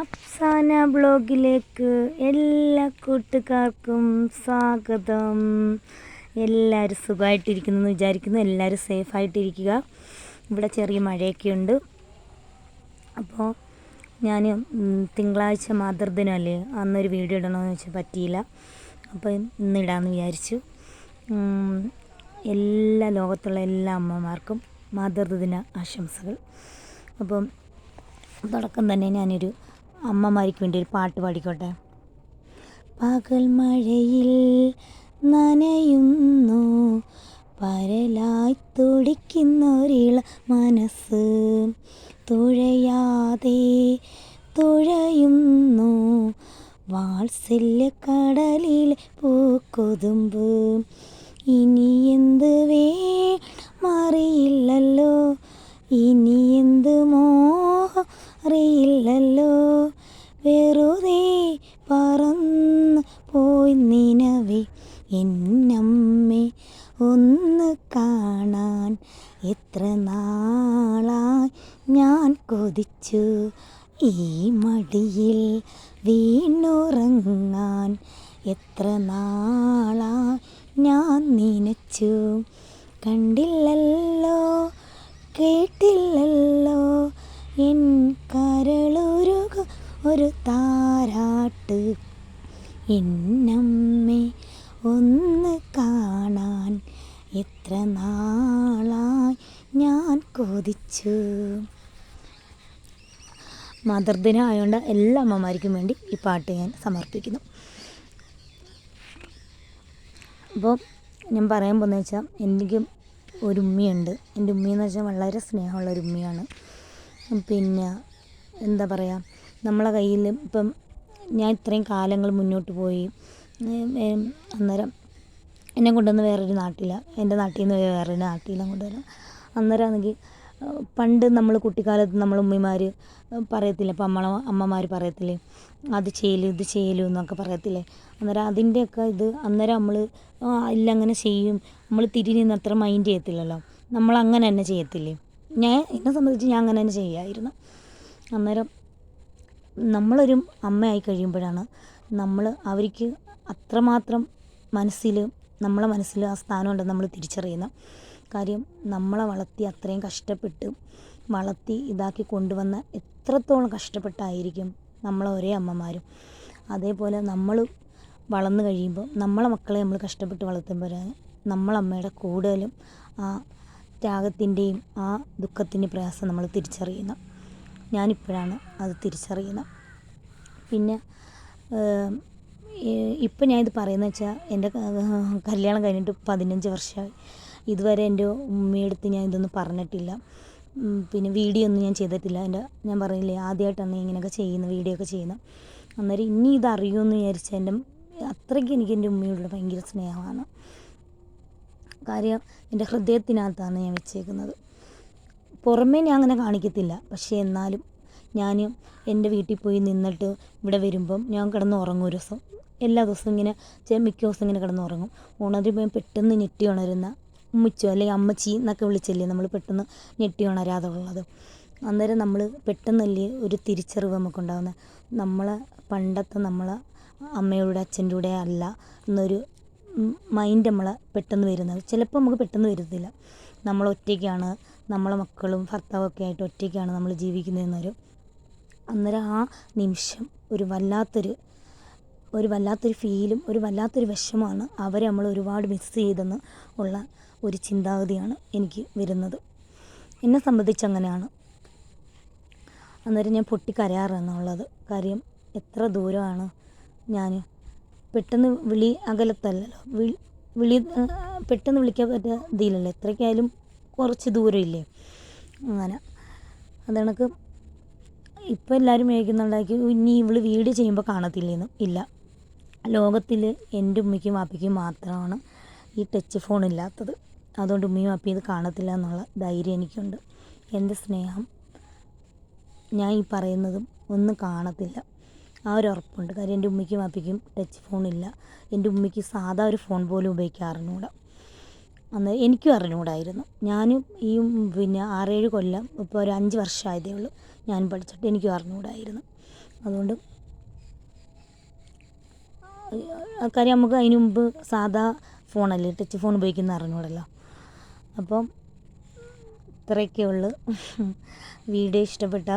അഫ്സാന ബ്ലോഗിലേക്ക് എല്ലാ കൂട്ടുകാർക്കും സ്വാഗതം. എല്ലാവരും സുഖമായിട്ടിരിക്കുന്നു എന്ന് വിചാരിക്കുന്നു. എല്ലാവരും സേഫായിട്ടിരിക്കുക. ഇവിടെ ചെറിയ മഴയൊക്കെ ഉണ്ട്. അപ്പോൾ ഞാൻ തിങ്കളാഴ്ച മാതൃദിനമല്ലേ, അന്നൊരു വീഡിയോ ഇടണമെന്ന് വെച്ചാൽ പറ്റിയില്ല. അപ്പോൾ ഇന്നിടാമെന്ന് വിചാരിച്ചു. എല്ലാ ലോകത്തുള്ള എല്ലാ അമ്മമാർക്കും മാതൃദിന ആശംസകൾ. അപ്പം തുടക്കം തന്നെ ഞാനൊരു അമ്മമാർക്ക് വേണ്ടി ഒരു പാട്ട് പാടിക്കോട്ടെ. പകൽ മഴയിൽ നനയുന്നു പരലായി തുടിക്കുന്നൊരിള മനസ്സ്, തുഴയാതെ തുഴയുന്നു വാത്സല്യ കടലിൽ പൂക്കൊതുമ്പ്. ഇനി എന്ത് അറിയില്ലല്ലോ, ഇനി എന്ത് മോഹം അറിയില്ലല്ലോ, വെറുതെ പറന്ന് പോയി നിനവേ എന്നമ്മേ ഒന്ന് കാണാൻ. എത്ര നാളായി ഞാൻ കൊതിച്ചു ഈ മടിയിൽ വീണുറങ്ങാൻ, എത്ര നാളായി ഞാൻ നനച്ചു. കണ്ടില്ലല്ലോ കേട്ടില്ലല്ലോ എൻ കരളുരുക ഒരു താരാട്ട്, എന്നമ്മേ ഒന്ന് കാണാൻ എത്ര നാളായി ഞാൻ കൊതിച്ചു. മാതൃദിനം ആയതുകൊണ്ട് എല്ലാ അമ്മമാർക്കും വേണ്ടി ഈ പാട്ട് ഞാൻ സമർപ്പിക്കുന്നു. അപ്പോൾ ഞാൻ പറയാൻ പോകുന്നത് വെച്ചാൽ, എനിക്ക് ഒരു ഉമ്മയുണ്ട്. എൻ്റെ ഉമ്മയെന്ന് വെച്ചാൽ വളരെ സ്നേഹമുള്ള ഒരു ഉമ്മയാണ്. പിന്നെ എന്താ പറയുക, നമ്മളെ കയ്യിൽ ഇപ്പം ഞാൻ ഇത്രയും കാലങ്ങൾ മുന്നോട്ട് പോയി. അന്നേരം എന്നെ കൊണ്ടുവന്ന് വേറൊരു നാട്ടിലാണ്, എൻ്റെ നാട്ടിൽ നിന്ന് വേറൊരു നാട്ടിലാണ് കൊണ്ടുവരാം. അന്നേരം ആണെങ്കിൽ പണ്ട് നമ്മൾ കുട്ടിക്കാലത്ത് നമ്മൾ ഉമ്മമാർ പറയത്തില്ലേ, അപ്പം അമ്മമാർ പറയത്തില്ലേ, അത് ചെയ്യലും ഇത് ചെയ്യലും എന്നൊക്കെ പറയത്തില്ലേ. അന്നേരം അതിൻ്റെയൊക്കെ ഇത് അന്നേരം നമ്മൾ ഇല്ല അങ്ങനെ ചെയ്യും, നമ്മൾ തിരിഞ്ഞ് അത്ര മൈൻഡ് ചെയ്യത്തില്ലല്ലോ, നമ്മൾ അങ്ങനെ തന്നെ ചെയ്യത്തില്ലേ. എന്നെ സംബന്ധിച്ച് ഞാൻ അങ്ങനെ തന്നെ ചെയ്യുമായിരുന്നു. അന്നേരം നമ്മളൊരു അമ്മയായി കഴിയുമ്പോഴാണ് നമ്മൾ അവർക്ക് അത്രമാത്രം നമ്മളെ മനസ്സിൽ ആ സ്ഥാനമുണ്ടെന്ന് നമ്മൾ തിരിച്ചറിയുന്നത്. കാര്യം നമ്മളെ വളർത്തി അത്രയും കഷ്ടപ്പെട്ട് വളർത്തി ഇതാക്കി കൊണ്ടുവന്ന എത്രത്തോളം കഷ്ടപ്പെട്ടായിരിക്കും നമ്മളെ ഒരേ അമ്മമാരും. അതേപോലെ നമ്മൾ വളർന്നു കഴിയുമ്പോൾ നമ്മളെ മക്കളെ നമ്മൾ കഷ്ടപ്പെട്ട് വളർത്തുമ്പോഴാണ് നമ്മളമ്മയുടെ കൂടുതലും ആ ത്യാഗത്തിൻ്റെയും ആ ദുഃഖത്തിൻ്റെയും പ്രയാസം നമ്മൾ തിരിച്ചറിയുന്നത്. ഞാനിപ്പോഴാണ് അത് തിരിച്ചറിയുന്നത്. പിന്നെ ഇപ്പം ഞാനിത് പറയുന്നത് വെച്ചാൽ, എൻ്റെ കല്യാണം കഴിഞ്ഞിട്ട് 15 വർഷമായി. ഇതുവരെ എൻ്റെ ഉമ്മയടുത്ത് ഞാൻ ഇതൊന്നും പറഞ്ഞിട്ടില്ല. പിന്നെ വീഡിയോ ഒന്നും ഞാൻ ചെയ്തിട്ടില്ല. ഞാൻ പറയില്ലേ, ആദ്യമായിട്ടാണ് ഇങ്ങനെയൊക്കെ ചെയ്യുന്നത്, വീഡിയോ ഒക്കെ ചെയ്യുന്നത്. അന്നേരം ഇനി ഇതറിയുമെന്ന് വിചാരിച്ചാൽ അത്രയ്ക്ക് എനിക്ക് എൻ്റെ ഉമ്മയോട് ഭയങ്കര സ്നേഹമാണ്. കാര്യം എൻ്റെ ഹൃദയത്തിനകത്താണ് ഞാൻ വെച്ചേക്കുന്നത്. പുറമേ ഞാൻ അങ്ങനെ കാണിക്കത്തില്ല. പക്ഷേ എന്നാലും ഞാൻ എൻ്റെ വീട്ടിൽ പോയി നിന്നിട്ട് ഇവിടെ വരുമ്പം ഞാൻ കിടന്ന് ഉറങ്ങും. ഒരു ദിവസം എല്ലാ ദിവസവും ഇങ്ങനെ മിക്ക ദിവസം ഇങ്ങനെ കിടന്ന് ഉറങ്ങും. ഉണരുമ്പോൾ പെട്ടെന്ന് ഞെട്ടി ഉണരുന്ന ഉമ്മിച്ചോ അല്ലെങ്കിൽ അമ്മച്ചി എന്നൊക്കെ വിളിച്ചല്ലേ നമ്മൾ പെട്ടെന്ന് ഞെട്ടി ഉണരാതെ ഉള്ളത്. അന്നേരം നമ്മൾ പെട്ടെന്നല്ലേ ഒരു തിരിച്ചറിവ് നമുക്കുണ്ടാകുന്നത്, നമ്മളെ പണ്ടത്തെ നമ്മളെ അമ്മയുടെ അച്ഛൻ്റെ കൂടെ അല്ല എന്നൊരു മൈൻഡ് നമ്മളെ പെട്ടെന്ന് വരുന്നത്. ചിലപ്പോൾ നമുക്ക് പെട്ടെന്ന് വരുന്നില്ല. നമ്മൾ ഒറ്റയ്ക്കാണ്, നമ്മളെ മക്കളും ഭർത്താവൊക്കെ ആയിട്ട് ഒറ്റയ്ക്കാണ് നമ്മൾ ജീവിക്കുന്നതെന്നൊരു അന്നേരം ആ നിമിഷം ഒരു വല്ലാത്തൊരു ഫീലും ഒരു വല്ലാത്തൊരു വിഷമമാണ്. അവരെ നമ്മൾ ഒരുപാട് മിസ് ചെയ്തെന്ന് ഉള്ള ഒരു ചിന്താഗതിയാണ് എനിക്ക് വരുന്നത്. എന്നെ സംബന്ധിച്ച് അങ്ങനെയാണ്. അന്നേരം ഞാൻ പൊട്ടിക്കരയാറെന്നുള്ളത്. കാര്യം എത്ര ദൂരമാണ് ഞാൻ പെട്ടെന്ന് അകലത്തല്ലല്ലോ, പെട്ടെന്ന് വിളിക്കാൻ പറ്റിയ ഇതിലല്ലോ, എത്രയ്ക്കായാലും കുറച്ച് ദൂരമില്ലേ. അങ്ങനെ അതണക്ക് ഇപ്പം എല്ലാവരും മേടിക്കുന്നുണ്ടാക്കി ഇനി ഇവൾ വീഡിയോ ചെയ്യുമ്പോൾ കാണത്തില്ലേന്നും ഇല്ല. ലോകത്തിൽ എൻ്റെ ഉമ്മയ്ക്കും വാപ്പയ്ക്കും മാത്രമാണ് ഈ ടച്ച് ഫോൺ ഇല്ലാത്തത്. അതുകൊണ്ട് ഉമ്മയും വാപ്പയും ഇത് കാണത്തില്ല എന്നുള്ള ധൈര്യം എനിക്കുണ്ട്. എൻ്റെ സ്നേഹം ഞാൻ ഈ പറയുന്നതും ഒന്നും കാണത്തില്ല, ആ ഒരു ഉറപ്പുണ്ട്. കാര്യം എൻ്റെ ഉമ്മയ്ക്കും വാപ്പയ്ക്കും ടച്ച് ഫോണില്ല. എൻ്റെ ഉമ്മയ്ക്ക് സാധാ ഒരു ഫോൺ പോലും ഉപയോഗിക്കാൻ അറിഞ്ഞൂടാ. അന്ന് എനിക്കും അറിഞ്ഞുകൂടായിരുന്നു. ഞാനും ഈ പിന്നെ 6-7 കൊല്ലം ഇപ്പോൾ ഒരു 5 വർഷമായതേ ഉള്ളൂ ഞാൻ പഠിച്ചിട്ട്, എനിക്കും അറിഞ്ഞുകൂടായിരുന്നു. അതുകൊണ്ട് കാര്യം നമുക്ക് അതിന് മുമ്പ് സാധാ ഫോണല്ലേ, ടച്ച് ഫോൺ ഉപയോഗിക്കുന്ന അറിഞ്ഞൂടല്ലോ. അപ്പം ഇത്രയൊക്കെ ഉള്ളു. വീഡിയോ ഇഷ്ടപ്പെട്ട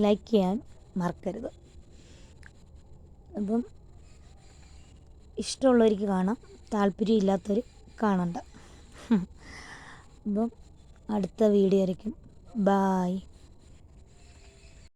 ലൈക്ക് ചെയ്യാൻ മറക്കരുത്. അപ്പം ഇഷ്ടമുള്ളവർക്ക് കാണാം, താല്പര്യമില്ലാത്തവർ കാണണ്ട. അപ്പം അടുത്ത വീഡിയോ ആയിരിക്കും. ബായ്.